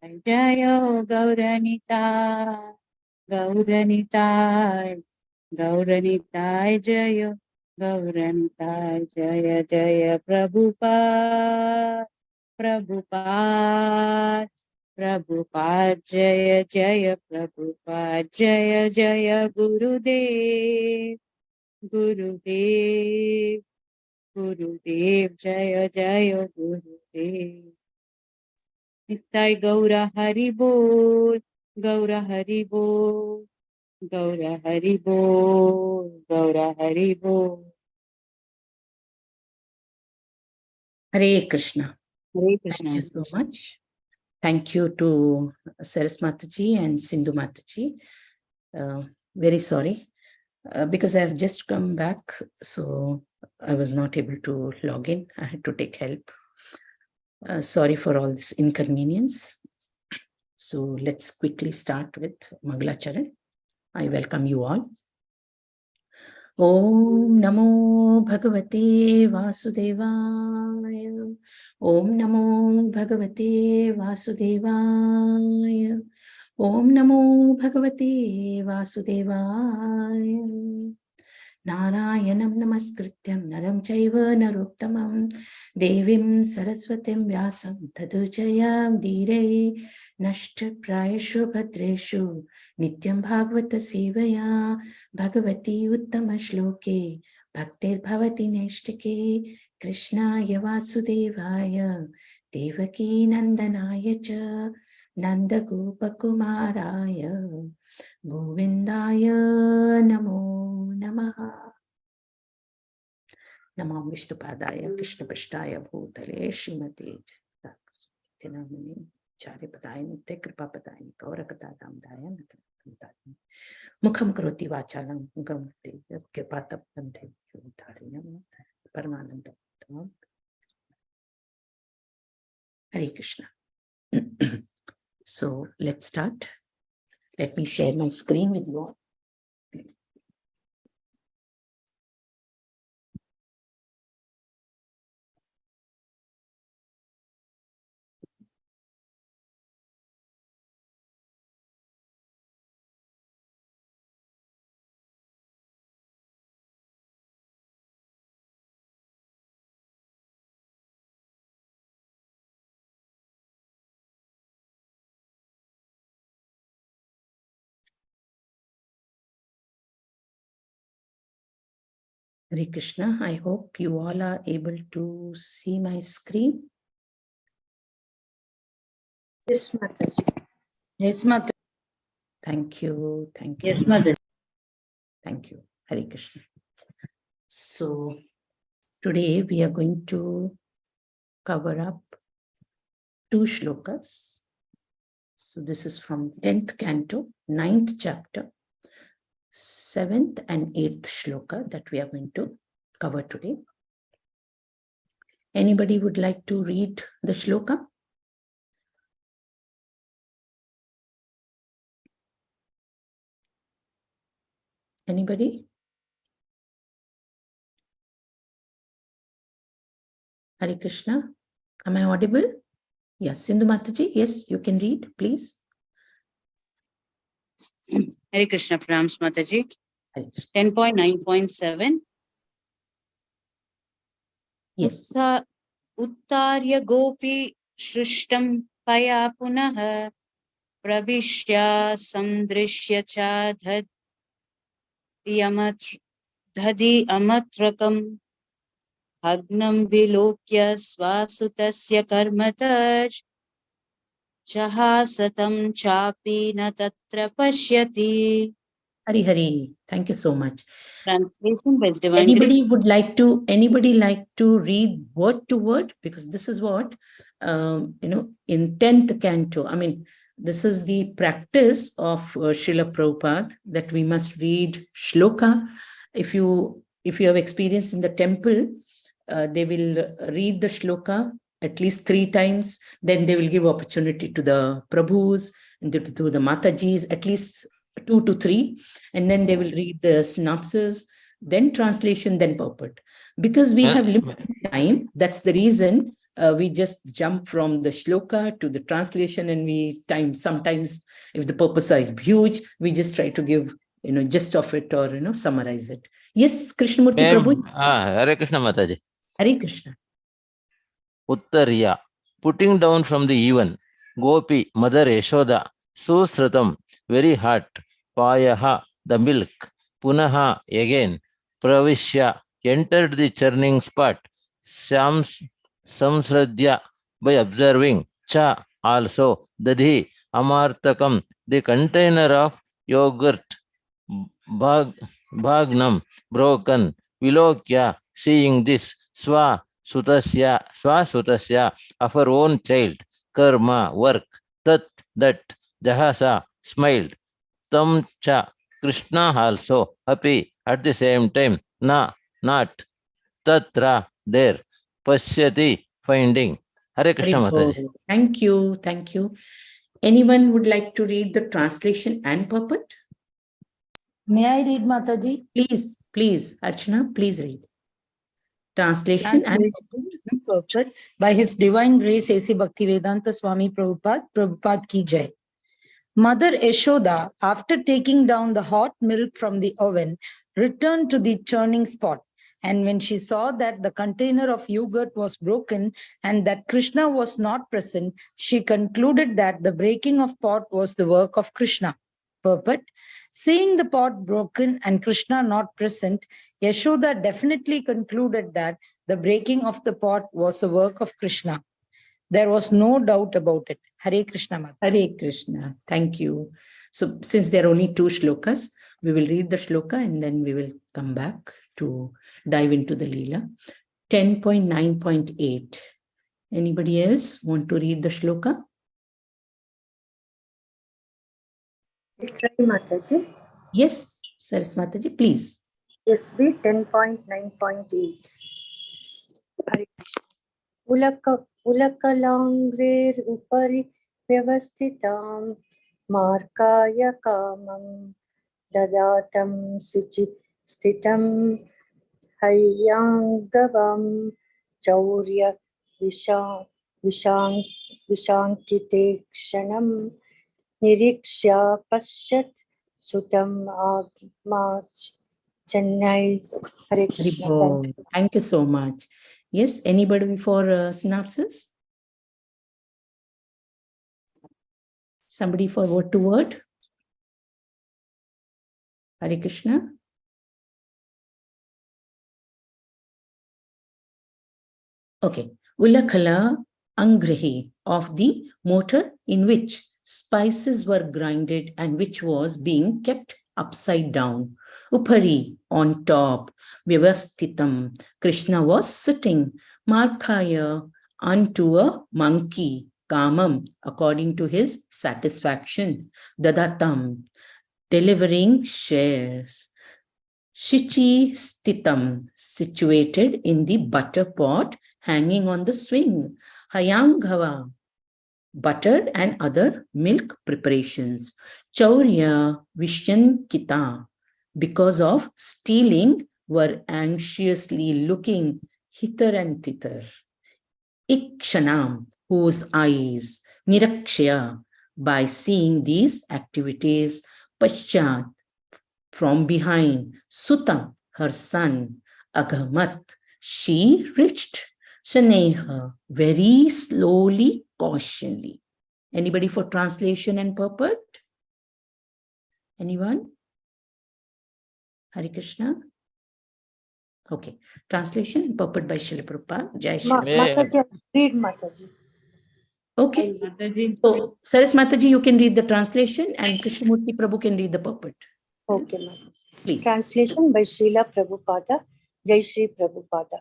Jayo Gauranitai, Gauranitai, Gauranitai Jayo, Gauranitai Jaya Jaya Prabhupada, Prabhupada, Prabhupada Jaya Jaya Prabhupada Jaya Jaya Gurudev, Gurudev, Gurudev Jaya Jaya Gurudev. Nittai Gaura Hari Bol, Gaura Hari Bol, Gaura Hari Bol, Gaura Hari Bol. Hare Krishna. Hare Krishna. Thank you so much. Thank you to Saras Mataji and Sindhu Mataji. Very sorry, because I have just come back, so I was not able to log in. I had to take help. Sorry for all this inconvenience. So let's quickly start with Mangalacharan. I welcome you all. Om Namo Bhagavate Vasudevaya. Om Namo Bhagavate Vasudevaya. Om Namo Bhagavate Vasudevaya. Narayanam Namaskrityam Naram Chaiva Narottamam Devim Saraswatim Vyasam Tadujayam Dhire Nashta Prayashu Bhadreshu Nityam Bhagavata Sevaya Bhagavati Uttama Shloke Bhaktir Bhavati Neshtike Krishnaya Vasudevaya Devaki Nandanaya Cha Nanda Gopakumaraya Govindaya Namo Namaha. Namam Vishnupadaya Krishna Pashtaya Bhutale Srimate Jagannatha Charipadaya Nitya Kripapadaya Gaurakatadamdaya Nakamdaya Mukham Karoti Vachalam Gamte Kripata Pante Yudharinam Paramananda. Hare Krishna. So let's start. Let me share my screen with you all. Hare Krishna. I hope you all are able to see my screen. Yes, Mataji. Yes, Mataji. Thank you. Thank you. Yes, Mataji. Thank you. Hare Krishna. So today we are going to cover up 2 shlokas. So this is from 10th canto, 9th chapter, 7th and 8th shloka that we are going to cover today. Anybody would like to read the shloka? Anybody? Hare Krishna. Am I audible? Yes, Sindhu Mataji. Yes, you can read, please. Hare Krishna Pranams Mataji. Hare Krishna. 10.9.7. Yes. Uttarya Gopi Shrishtam Paya Punaha Pravishya Samdrishya Cha Dhadi Amatrakam Bhagnam Vilokya Swasutasya Karmataj Chahasatam Chapi Na Tatra Pashyati. Hari Hari. Thank you so much. Translation by Divine Anybody Grace. would like to, read word to word? Because this is what, in 10th canto, I mean, this is the practice of Srila Prabhupada, that we must read shloka. If you have experience in the temple, they will read the shloka at least 3 times. Then they will give opportunity to the Prabhus and to the Matajis, at least 2 to 3. And then they will read the synopsis, then translation, then purport. Because we have limited time, that's the reason we just jump from the shloka to the translation, and sometimes if the purpose are huge, we just try to give, gist of it or, summarize it. Yes, Krishnamurti Prabhu. Hare Krishna Mataji. Hare Krishna. Uttariya, putting down from the even, Gopi, Mother Yashoda, Susratam, very hot, Payaha, the milk, Punaha, again, Pravishya, entered the churning spot, Samsradya, by observing, Cha, also, Dadhi, Amartakam, the container of yogurt, Bhagnam, broken, Vilokya, seeing this, Swasutasya, of her own child, Karma, work, that, Jahasa, smiled, Tam cha, Krishna also, happy, at the same time, not, Tatra, there, Pashyati, finding. Hare Krishna Mataji. Thank you. Thank you. Anyone would like to read the translation and purport? May I read, Mataji? Please, Archana, please read. Translation and purport by His Divine Grace A.C. Bhaktivedanta Swami Prabhupada ki jai. Mother Yashoda, after taking down the hot milk from the oven, returned to the churning spot. And when she saw that the container of yogurt was broken and that Krishna was not present, she concluded that the breaking of pot was the work of Krishna. Purport: seeing the pot broken and Krishna not present, Yashoda definitely concluded that the breaking of the pot was the work of Krishna. There was no doubt about it. Hare Krishna Mata. Hare Krishna. Thank you. So since there are only 2 shlokas, we will read the shloka and then we will come back to dive into the Leela. 10.9.8. Anybody else want to read the shloka? Mataji. Yes, Saraswati, please. SB 10.9.8. Ulakalangrir upari vyavasthitam markaya kamam dadatam sichi sthitam hayyangavam chaurya vishankite kshanam nirikshya pasyat sutam agmach Chennai. Hare Krishna. Thank you so much. Yes, anybody for synopsis? Somebody for word to word? Hare Krishna. Okay. Ulakala Angrihi, of the mortar in which spices were grinded and which was being kept upside down. Upari, on top. Vyavasthitam, Krishna was sitting. Markaya, unto a monkey. Kamam, according to his satisfaction. Dadatam, delivering shares. Shichi Stitam, situated in the butter pot hanging on the swing. Hayangava, butter and other milk preparations. Chaurya Vishyankita, because of stealing, were anxiously looking hither and thither. Ikshanam, whose eyes. Nirakshya, by seeing these activities. Paschat, from behind. Sutam, her son. Agamat, she reached. Shaneha, very slowly, cautiously. Anybody for translation and purport? Anyone? Hare Krishna. Okay. Translation and purport by Srila Prabhupada. Jai Shri. Mataji, read Mataji. Okay. So, Saras Mataji, you can read the translation and Krishnamurti Prabhu can read the purport. Okay, Mataji. Please. Translation by Srila Prabhupada. Jai Shri Prabhupada.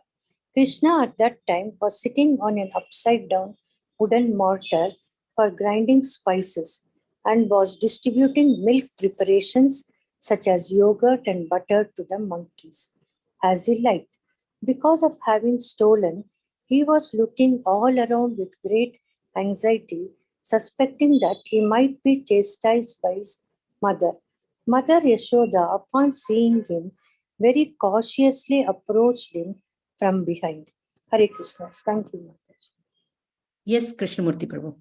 Krishna at that time was sitting on an upside down wooden mortar for grinding spices and was distributing milk preparations such as yogurt and butter to the monkeys as he liked. Because of having stolen, he was looking all around with great anxiety, suspecting that he might be chastised by his mother. Mother Yashoda, upon seeing him, very cautiously approached him from behind. Hare Krishna. Thank you, Mataji. Yes, Krishnamurti Prabhu.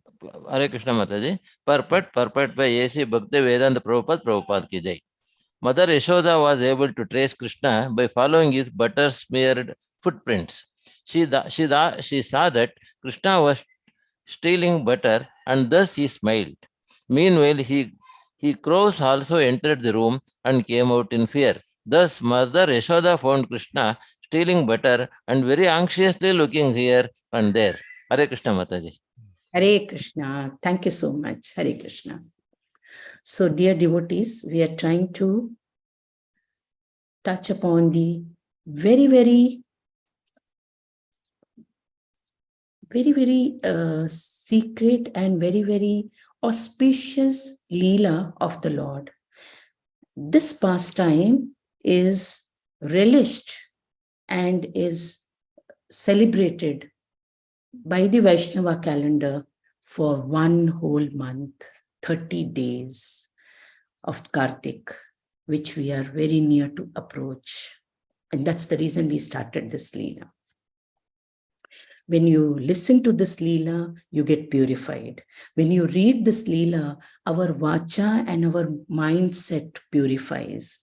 Hare Krishna Mataji. Purport by A.C. Bhakti Vedanta Prabhupada ki jai. Mother Yashoda was able to trace Krishna by following his butter-smeared footprints. She saw that Krishna was stealing butter, and thus he smiled. Meanwhile, he crows also entered the room and came out in fear. Thus, Mother Yashoda found Krishna stealing butter and very anxiously looking here and there. Hare Krishna Mataji. Hare Krishna. Thank you so much. Hare Krishna. So, dear devotees, we are trying to touch upon the very, very secret and very, very auspicious Leela of the Lord. This pastime is relished and is celebrated by the Vaishnava calendar for one whole month, 30 days of Kartik, which we are very near to approach. And that's the reason we started this Leela. When you listen to this Leela, you get purified. When you read this Leela, our vacha and our mindset purifies.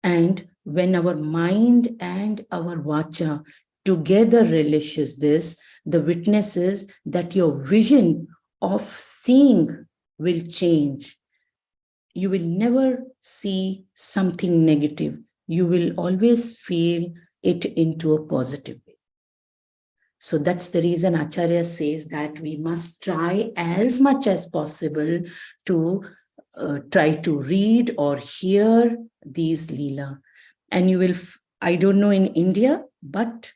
And when our mind and our vacha together relishes this, the witness is that your vision of seeing will change. You will never see something negative. You will always feel it into a positive way. So that's the reason Acharya says that we must try as much as possible to try to read or hear these Leela. And you will, I don't know in India, but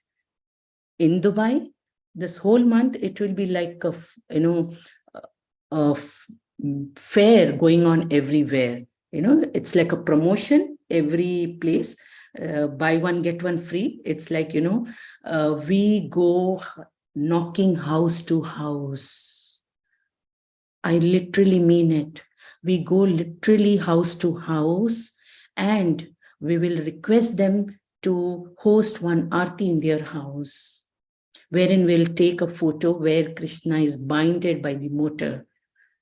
in Dubai, this whole month, it will be like a fair going on everywhere. It's like a promotion every place. Buy one, get one free. It's like, we go knocking house to house. I literally mean it. We go literally house to house and we will request them to host one Aarti in their house, wherein we'll take a photo where Krishna is binded by the motor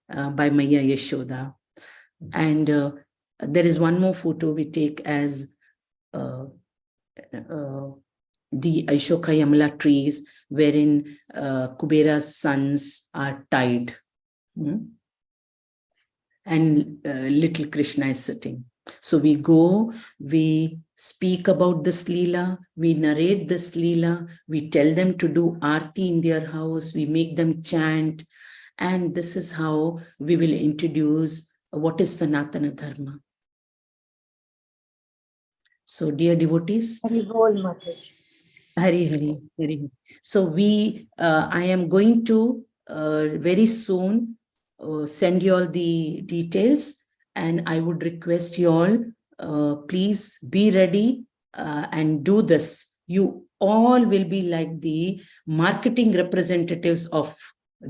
by Maya Yashoda. And there is one more photo we take as the Ashoka Yamala trees, wherein Kubera's sons are tied. And little Krishna is sitting. So we go, we speak about this Leela, we narrate this Leela, we tell them to do Aarti in their house, we make them chant, and this is how we will introduce what is Sanatana Dharma. So, dear devotees, Hari Bol Mataji. Hari Hari Hari. So I am going to very soon send you all the details, and I would request you all, please be ready and do this. You all will be like the marketing representatives of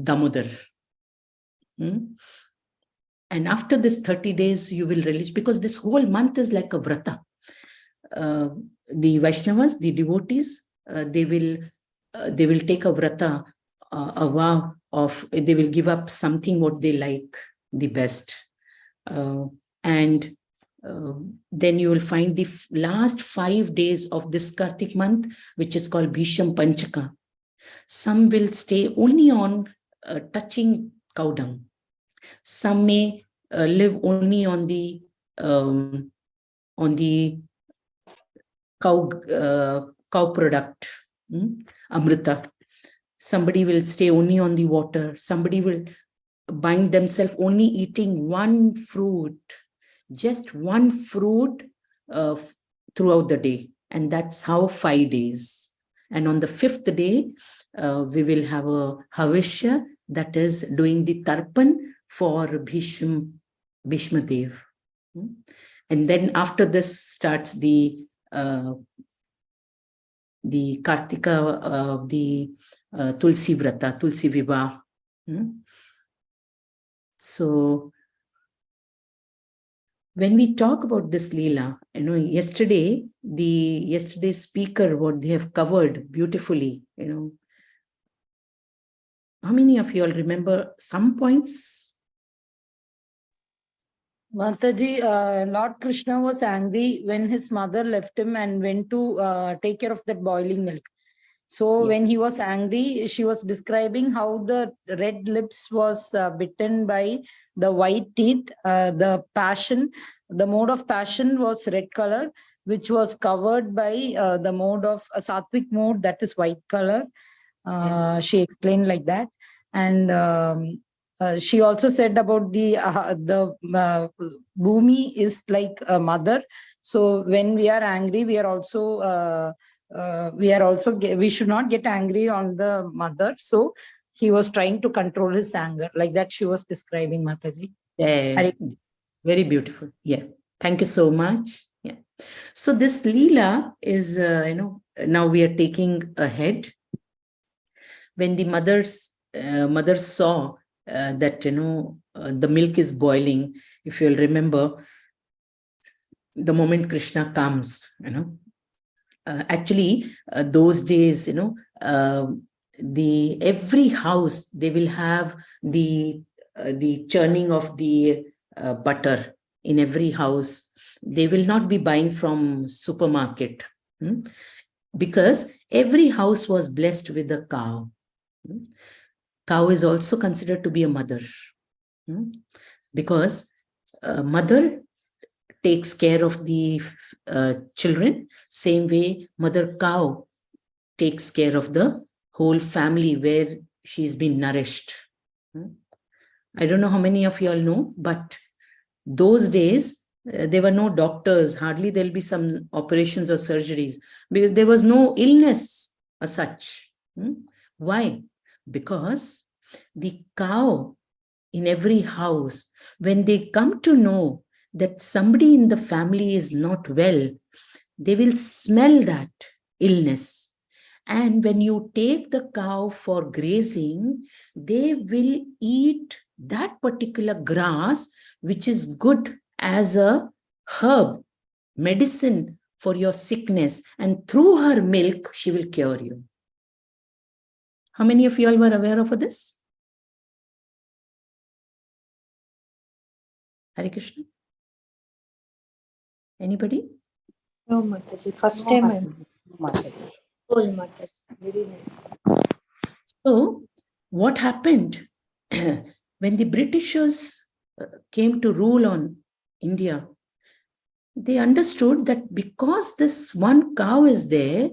Damodar. And after this 30 days, you will release, because this whole month is like a vrata. The Vaishnavas, the devotees, they will take a vrata, a vow of, they will give up something what they like the best. And then you will find the last 5 days of this Kartik month, which is called Bhisham Panchaka. Some will stay only on touching cow dung. Some may live only on the cow product, amrita. Somebody will stay only on the water. Somebody will bind themselves only eating one fruit, just one fruit throughout the day. And that's how 5 days. And on the 5th day, we will have a Havishya, that is doing the Tarpan for Bhishma Dev. And then after this starts the Kartika, the Tulsi Vrata, Tulsi Vivah. So when we talk about this Leela, yesterday's speaker, what they have covered beautifully, How many of you all remember some points? Mataji, Lord Krishna was angry when his mother left him and went to take care of that boiling milk. So Yeah. when he was angry, she was describing how the red lips was bitten by the white teeth. The mode of passion was red color, which was covered by the mode of a sattvic mode, that is white color. She explained like that. And she also said about the Bhumi is like a mother. So when we are angry, we should not get angry on the mother. So he was trying to control his anger, like that she was describing, Mataji. Very beautiful. Yeah. Thank you so much. Yeah. So this Leela is, now we are taking ahead. When the mother saw that, the milk is boiling, if you'll remember, the moment Krishna comes, actually, those days, every house, they will have the churning of the butter in every house. They will not be buying from supermarket, because every house was blessed with a cow. Cow is also considered to be a mother, because mother takes care of the children. Same way, mother cow takes care of the whole family where she's been nourished. I don't know how many of you all know, but those days, there were no doctors. Hardly there'll be some operations or surgeries, because there was no illness as such. Why? Because the cow in every house, when they come to know that somebody in the family is not well, they will smell that illness. And when you take the cow for grazing, they will eat that particular grass, which is good as a herb, medicine for your sickness. And through her milk, she will cure you. How many of you all were aware of this? Hare Krishna? Anybody? No, Mataji. First time I'm Mataji. Oh, Mataji. Very nice. So, what happened when the Britishers came to rule on India? They understood that because this one cow is there,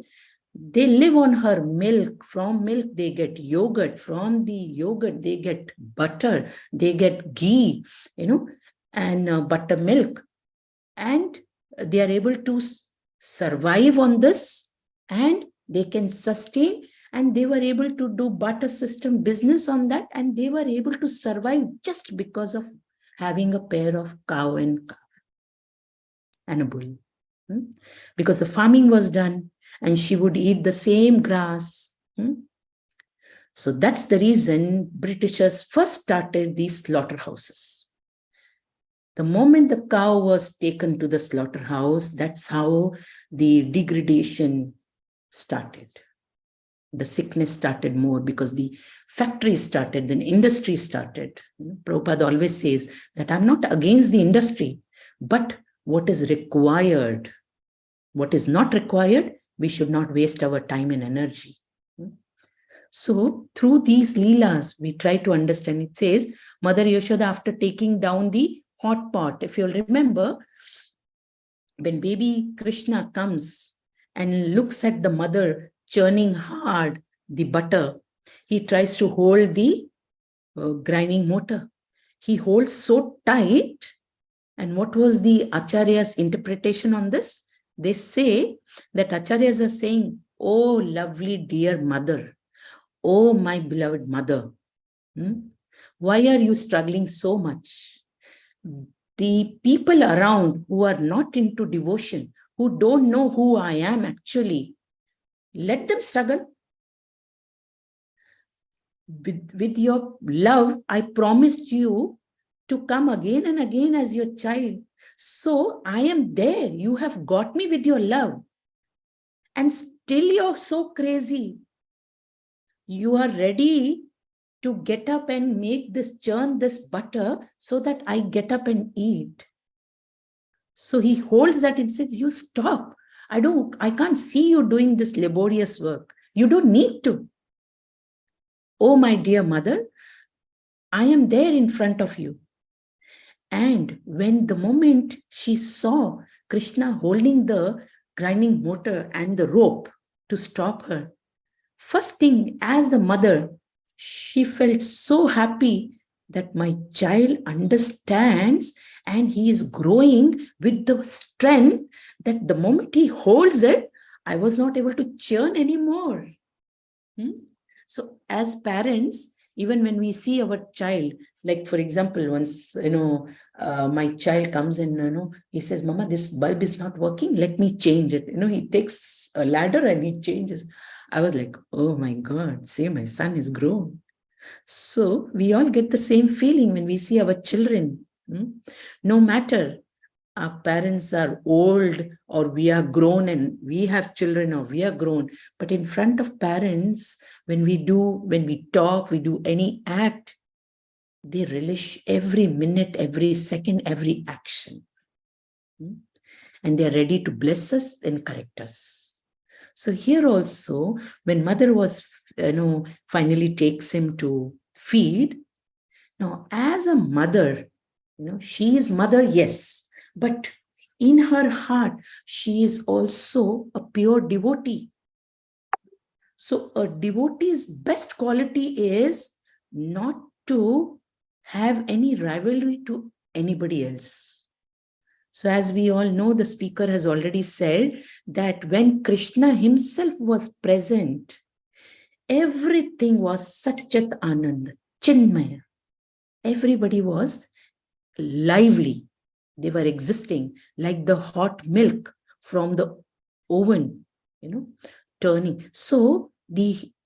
they live on her milk. From milk, they get yogurt. From the yogurt, they get butter. They get ghee, and buttermilk. And they are able to survive on this, and they can sustain. And they were able to do barter system business on that. And they were able to survive just because of having a pair of cow and a bull. Because the farming was done, and she would eat the same grass. So that's the reason Britishers first started these slaughterhouses. The moment the cow was taken to the slaughterhouse, that's how the degradation started. The sickness started more because the factories started, then industry started. Prabhupada always says that I'm not against the industry, but what is required, what is not required, we should not waste our time and energy. So through these leelas, we try to understand. It says, Mother Yashoda, after taking down the hot pot, if you'll remember, when baby Krishna comes and looks at the mother churning hard the butter, he tries to hold the grinding motor. He holds so tight. And what was the Acharya's interpretation on this? They say that Acharyas are saying, oh, lovely dear mother, oh, my beloved mother, why are you struggling so much? The people around who are not into devotion, who don't know who I am actually, let them struggle. With your love, I promised you to come again and again as your child. So I am there. You have got me with your love. And still you're so crazy. You are ready to get up and make this, churn this butter so that I get up and eat. So he holds that and says, you stop. I can't see you doing this laborious work. You don't need to. Oh, my dear mother, I am there in front of you. And when the moment she saw Krishna holding the grinding mortar and the rope to stop her, first thing, as the mother, she felt so happy that my child understands and he is growing with the strength that the moment he holds it, I was not able to churn anymore. So as parents, even when we see our child, like for example, once, my child comes and, he says, Mama, this bulb is not working. Let me change it. He takes a ladder and he changes. I was like, oh my God, see, my son is grown. So we all get the same feeling when we see our children. No matter our parents are old or we are grown and we have children or we are grown, but in front of parents, when we talk, we do any act, they relish every minute, every second, every action. And they're ready to bless us and correct us. So here also, when mother was, finally takes him to feed. Now, as a mother, she is mother, yes, but in her heart, she is also a pure devotee. So a devotee's best quality is not to have any rivalry to anybody else. So as we all know, the speaker has already said that when Krishna himself was present, everything was Satchat Anand, Chinmaya. Everybody was lively. They were existing like the hot milk from the oven, turning. So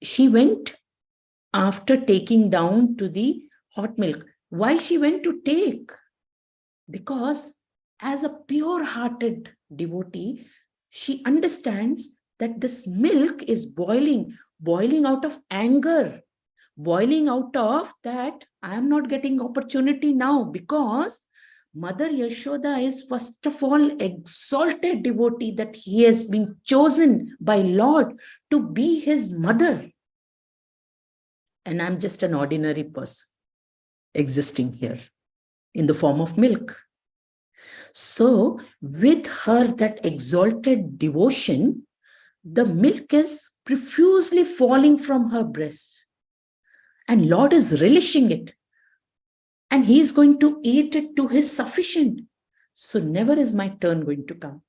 she went after taking down to the hot milk. Why she went to take? Because as a pure-hearted devotee, she understands that this milk is boiling out of anger, boiling out of that I am not getting opportunity now, because Mother Yashoda is first of all exalted devotee, that he has been chosen by Lord to be his mother. And I'm just an ordinary person existing here in the form of milk. So with her, that exalted devotion, the milk is profusely falling from her breast. And Lord is relishing it. And he is going to eat it to his sufficient. So never is my turn going to come.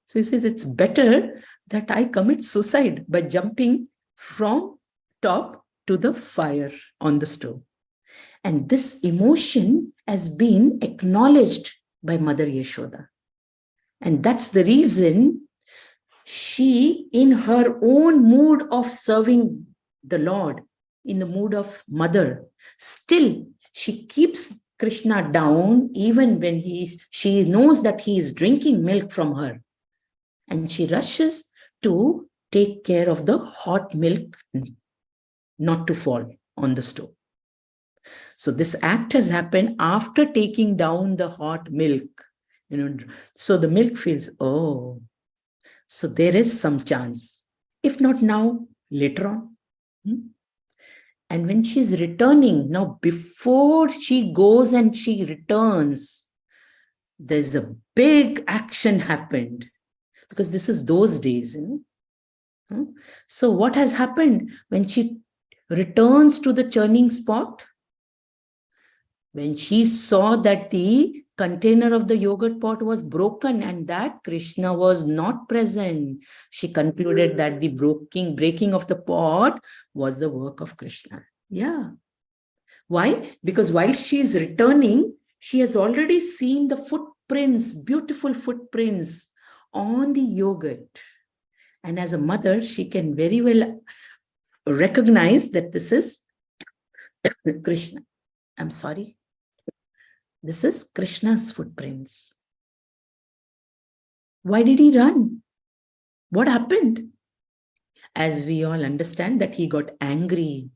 So he says, it's better that I commit suicide by jumping from top to the fire on the stove. And this emotion has been acknowledged by Mother Yashoda. And that's the reason she, in her own mood of serving the Lord, in the mood of mother, still she keeps Krishna down even when she knows that he is drinking milk from her. And she rushes to take care of the hot milk not to fall on the stove. So this act has happened after taking down the hot milk. So the milk feels, oh, so there is some chance. If not now, later on. And when she's returning, now before she goes and she returns, there's a big action happened, because this is those days. So what has happened when she returns to the churning spot? When she saw that the container of the yogurt pot was broken and that Krishna was not present, she concluded that the breaking of the pot was the work of Krishna. Yeah. Why? Because while she is returning, she has already seen the footprints, beautiful footprints on the yogurt. And as a mother, she can very well recognize that this is Krishna. I'm sorry. This is Krishna's footprints. Why did he run? What happened? As we all understand that he got angry.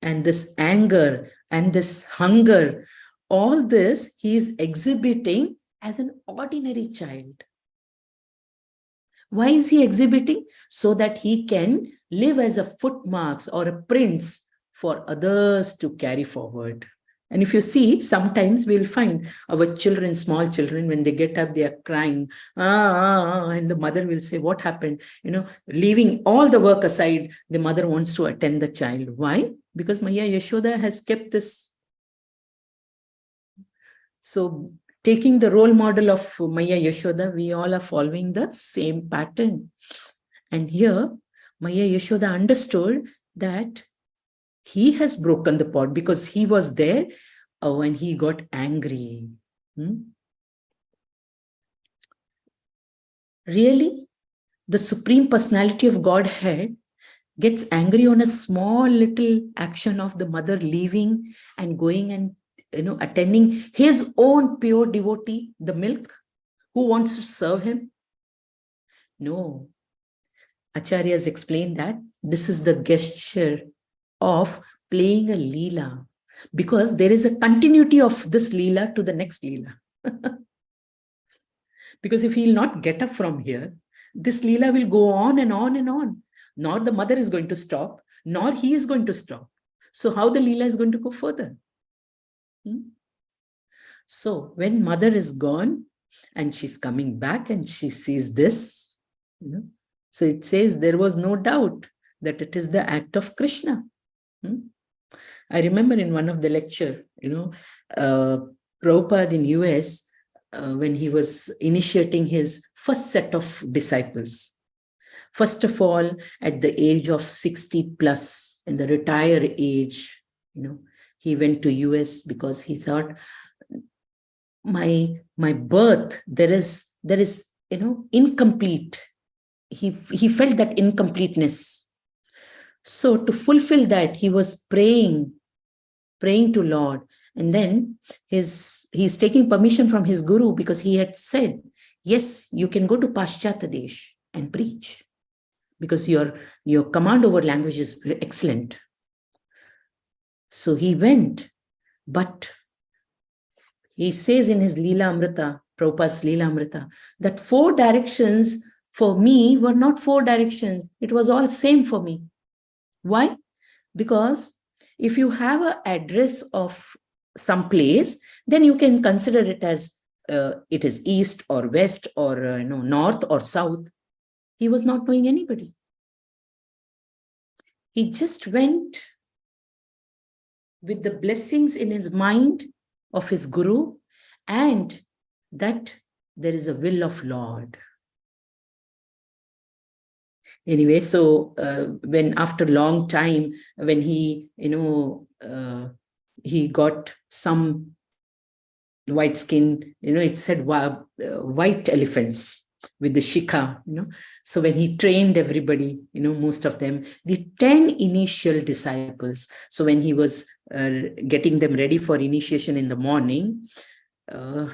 and this anger and this hunger, all this he is exhibiting as an ordinary child. Why is he exhibiting? So that he can live as a footmarks or a prints for others to carry forward. And if you see, sometimes we'll find our children, small children, when they get up, they are crying, and the mother will say, what happened? Leaving all the work aside, the mother wants to attend the child. Why? Because Maya Yashoda has kept this. So taking the role model of Maya Yashoda, we all are following the same pattern. And here, Maya Yashoda understood that he has broken the pot because he was there when he got angry. Really, the Supreme Personality of Godhead gets angry on a small little action of the mother leaving and going and attending his own pure devotee, the milk, who wants to serve him? No. Acharyas explain that this is the gesture of playing a Leela, because there is a continuity of this Leela to the next Leela. Because if he will not get up from here, this Leela will go on and on and on. Nor the mother is going to stop, nor he is going to stop. So how the Leela is going to go further? So when mother is gone and she's coming back and she sees this, so it says there was no doubt that it is the act of Krishna. I remember in one of the lecture, Prabhupada in US, when he was initiating his first set of disciples. First of all, at the age of 60 plus, in the retire age, he went to US because he thought, my birth, there is incomplete. He felt that incompleteness. So to fulfill that, he was praying to Lord. And then he's taking permission from his guru, because he had said, yes, you can go to Paschata Desh and preach, because your command over language is excellent. So he went, but he says in his Leela Amrita, Prabhupada's Leela Amrita, that 4 directions for me were not 4 directions. It was all same for me. Why? Because if you have an address of some place, then you can consider it as it is east or west or north or south. He was not knowing anybody. He just went with the blessings in his mind of his guru, and that there is a will of Lord. Anyway, so when after a long time, when he got some white skin, it said white elephants with the shikha, So when he trained everybody, most of them, the 10 initial disciples. So when he was getting them ready for initiation in the morning,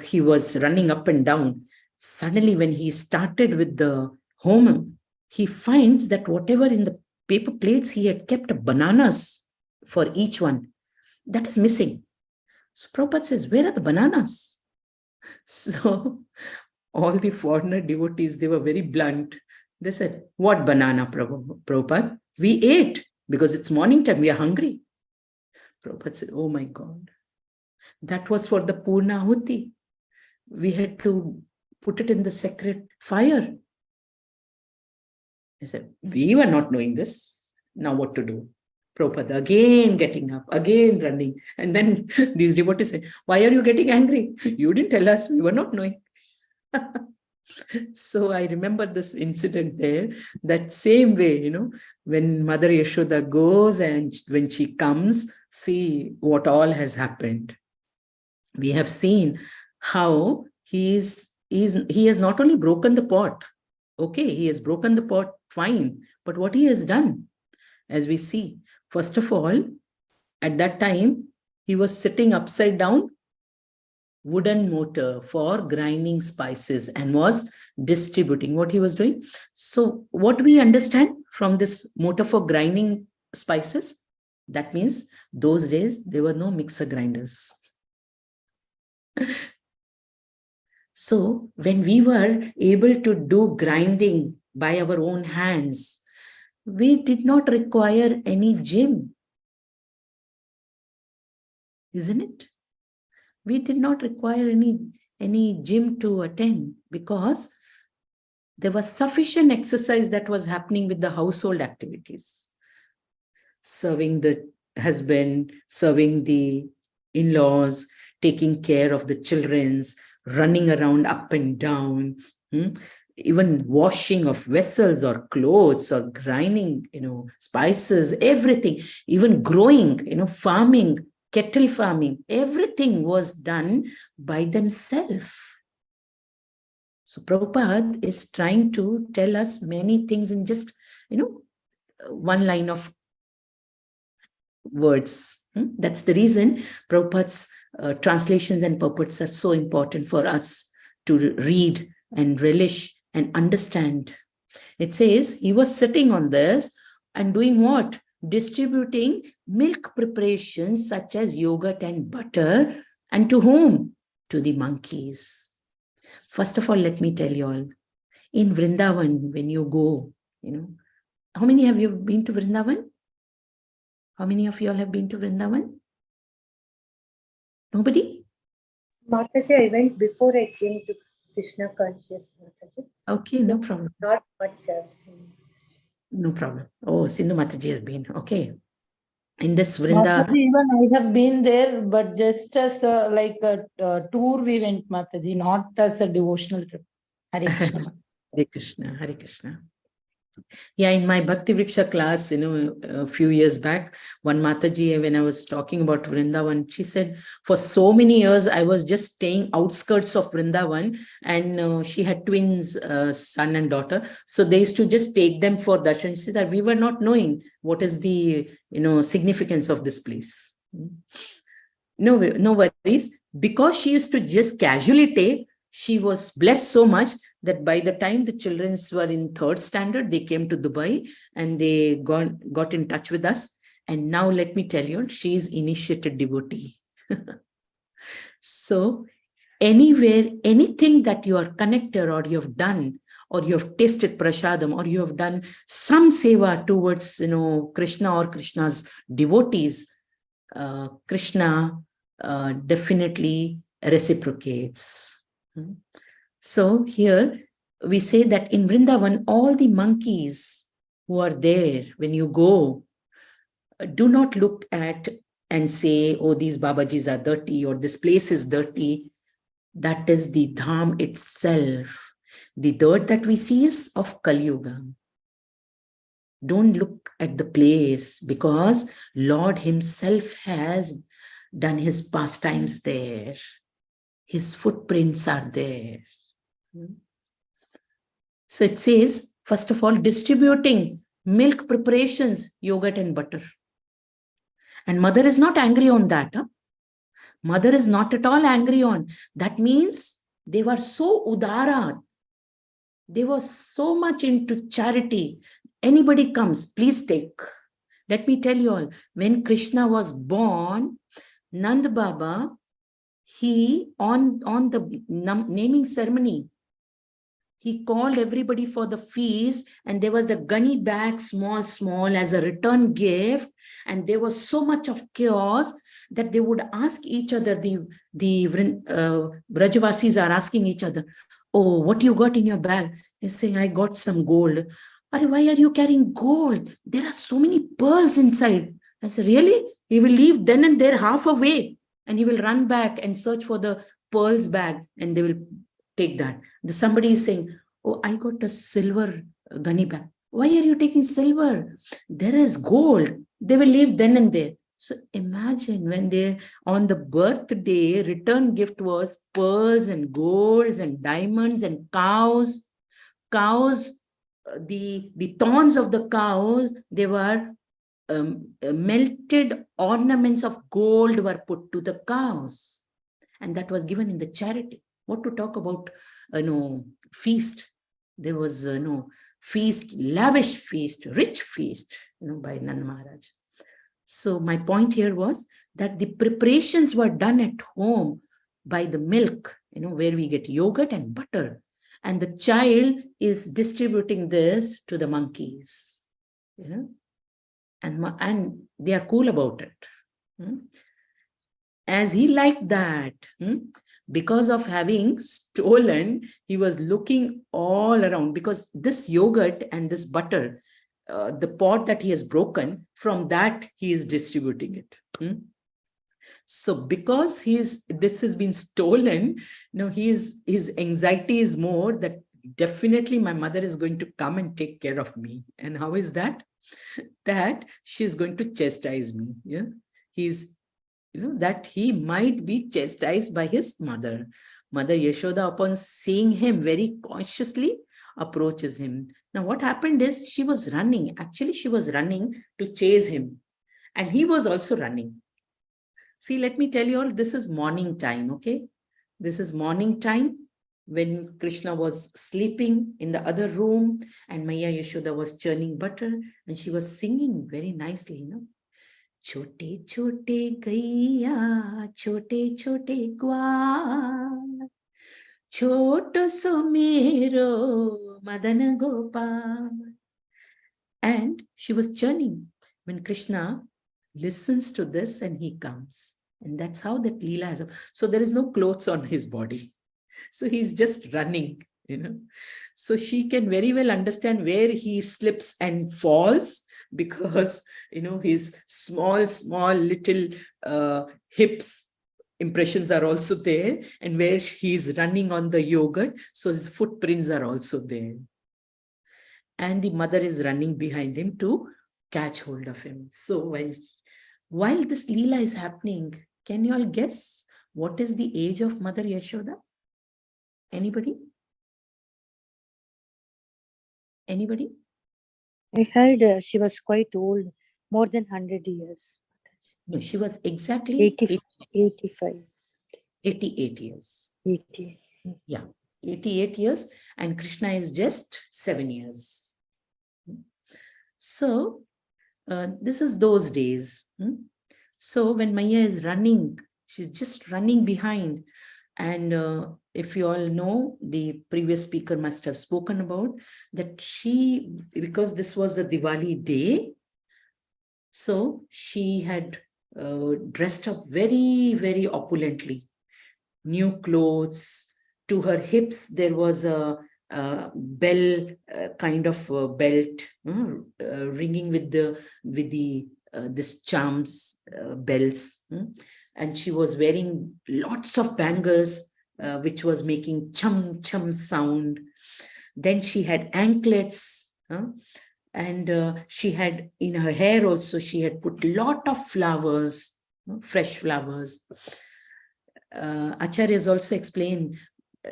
he was running up and down. Suddenly, when he started with the homam, he finds that whatever in the paper plates he had kept bananas for each one, that is missing. So Prabhupada says, where are the bananas? So all the foreigner devotees, they were very blunt. They said, what banana, Prabhupada? We ate because it's morning time, we are hungry. Prabhupada said, oh my God, that was for the Purna Ahuti. We had to put it in the sacred fire. I said, we were not knowing this. Now what to do? Prabhupada again getting up, again running. And then these devotees say, why are you getting angry? You didn't tell us, we were not knowing. So I remember this incident there, that same way, when Mother Yashoda goes and when she comes, see what all has happened. We have seen how he has not only broken the pot. Okay, he has broken the pot, fine. But what he has done, as we see, first of all, at that time, he was sitting upside down, wooden mortar for grinding spices, and was distributing what he was doing. So what we understand from this mortar for grinding spices, That means those days there were no mixer grinders. So when we were able to do grinding by our own hands, we did not require any gym. Isn't it? We did not require any gym to attend because there was sufficient exercise that was happening with the household activities. Serving the husband, serving the in-laws, taking care of the children's, running around up and down, even washing of vessels or clothes or grinding, spices, everything, even growing, farming, cattle farming, everything was done by themselves. So Prabhupada is trying to tell us many things in just, one line of words. That's the reason Prabhupada's translations and purports are so important for us to read and relish and understand. It says he was sitting on this and doing what? Distributing milk preparations such as yogurt and butter. And to whom? To the monkeys. First of all, let me tell you all, in Vrindavan, when you go, how many have you been to Vrindavan? How many of you all have been to Vrindavan? Nobody? Mataji, I went before I came to Krishna conscious, Mataji. Okay, no problem. Not much I've seen. No problem. Oh, Sindhu Mataji has been. Okay. In this Vrinda. Mataji, even I have been there, but just as a tour we went, Mataji, not as a devotional trip. Hare Krishna. Hare Krishna, Hare Krishna. Yeah, in my Bhakti Vriksha class, a few years back, one Mataji, when I was talking about Vrindavan, she said, for so many years, I was just staying outskirts of Vrindavan, and she had twins, son and daughter. So they used to just take them for darshan. She said that we were not knowing what is the, significance of this place. No worries. Because she used to just casually take, she was blessed so much that by the time the children were in 3rd standard, they came to Dubai and they got in touch with us. And now let me tell you, she is initiated devotee. So anywhere, anything that you are connected or you have done, or you have tasted prasadam, or you have done some seva towards, Krishna or Krishna's devotees, Krishna definitely reciprocates. So here we say that in Vrindavan, all the monkeys who are there, when you go, do not look at and say, oh, these Babajis are dirty or this place is dirty. That is the dham itself. The dirt that we see is of Kali Yuga. Don't look at the place because Lord himself has done his pastimes there. His footprints are there. So it says, first of all, distributing milk preparations, yogurt and butter. And mother is not angry on that. Mother is not at all angry on. That means they were so udara. They were so much into charity. Anybody comes, please take. Let me tell you all, when Krishna was born, Nand Baba, he, on the naming ceremony, he called everybody for the feast, and there was the gunny bag, small, as a return gift. And there was so much of chaos that they would ask each other, the Brajavasis are asking each other, oh, what you got in your bag? He's saying, I got some gold. Why are you carrying gold? There are so many pearls inside. I said, really? He will leave then and there half away, and he will run back and search for the pearls bag, and they will take that. Somebody is saying, oh, I got a silver gunny bag. Why are you taking silver? There is gold. They will leave then and there. So imagine when they, on the birthday, return gift was pearls and golds and diamonds and cows. Cows, the thorns of the cows, they were melted ornaments of gold were put to the cows. And that was given in the charity. What to talk about, feast. There was, feast, lavish feast, rich feast, by Nand Maharaj. So my point here was that the preparations were done at home by the milk, where we get yogurt and butter. And the child is distributing this to the monkeys, and they are cool about it. As he liked that, because of having stolen, he was looking all around, because this yogurt and this butter, the pot that he has broken, from that he is distributing it. So because this has been stolen, his anxiety is more that definitely my mother is going to come and take care of me. And how is that? That she's going to chastise me. Yeah, that he might be chastised by his mother. Mother Yashoda, upon seeing him, very consciously approaches him. Now, what happened is she was running. Actually, she was running to chase him. And he was also running. See, let me tell you all, this is morning time, okay? This is morning time when Krishna was sleeping in the other room and Maya Yashoda was churning butter and she was singing very nicely, Chote chote gaiya, chote chote gwal, choto sumero Madana Gopal. And she was churning when Krishna listens to this and he comes. And that's how that Leela has. So there is no clothes on his body. So he's just running, So she can very well understand where he slips and falls, because, his small little hips impressions are also there, and where he's running on the yogurt. So his footprints are also there. And the mother is running behind him to catch hold of him. So while this Leela is happening, can you all guess what is the age of Mother Yashoda? Anybody? Anybody? I heard she was quite old, more than 100 years. No, she was exactly 85. 88 years. 88. Yeah, 88 years, and Krishna is just 7 years. So this is those days. So when Maya is running, she's just running behind. And if you all know, the previous speaker must have spoken about that because this was the Diwali day, so she had dressed up very, very opulently. New clothes. To her hips, there was a bell, kind of a belt, ringing with this charms, bells. And she was wearing lots of bangles, which was making chum chum sound. Then she had anklets, and she had in her hair also, she had put lot of flowers, fresh flowers. Acharyas also explained,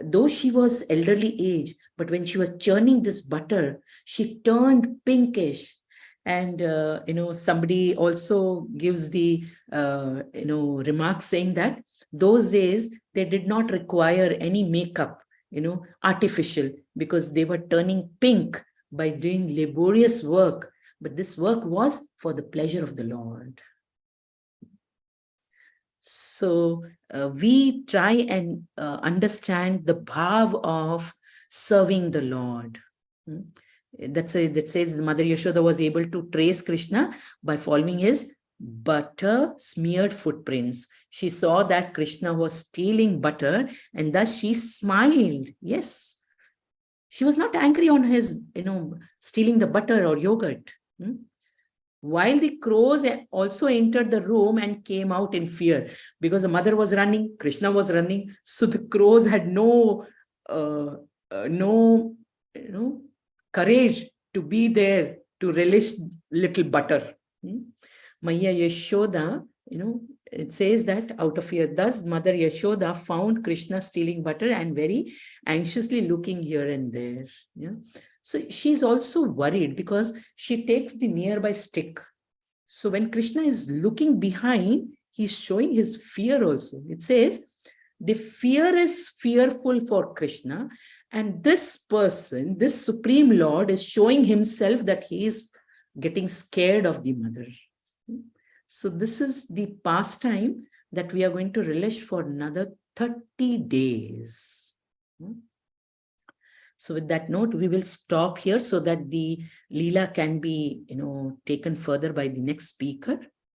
though she was elderly age, but when she was churning this butter, she turned pinkish. And, somebody also gives the, remarks saying that those days, they did not require any makeup, artificial, because they were turning pink by doing laborious work. But this work was for the pleasure of the Lord. So we try and understand the bhav of serving the Lord. That says Mother Yashoda was able to trace Krishna by following his butter smeared footprints. She saw that Krishna was stealing butter, and thus she smiled. Yes, she was not angry on his, stealing the butter or yogurt. While the crows also entered the room and came out in fear, because the mother was running, Krishna was running, so the crows had no courage to be there to relish little butter. Maya Yashoda, it says that out of fear, thus Mother Yashoda found Krishna stealing butter and very anxiously looking here and there. Yeah. So she's also worried because she takes the nearby stick. So when Krishna is looking behind, he's showing his fear also. It says, the fear is fearful for Krishna, and this person, this Supreme Lord, is showing himself that he is getting scared of the mother. So this is the pastime that we are going to relish for another 30 days. So with that note, we will stop here so that the Leela can be, taken further by the next speaker.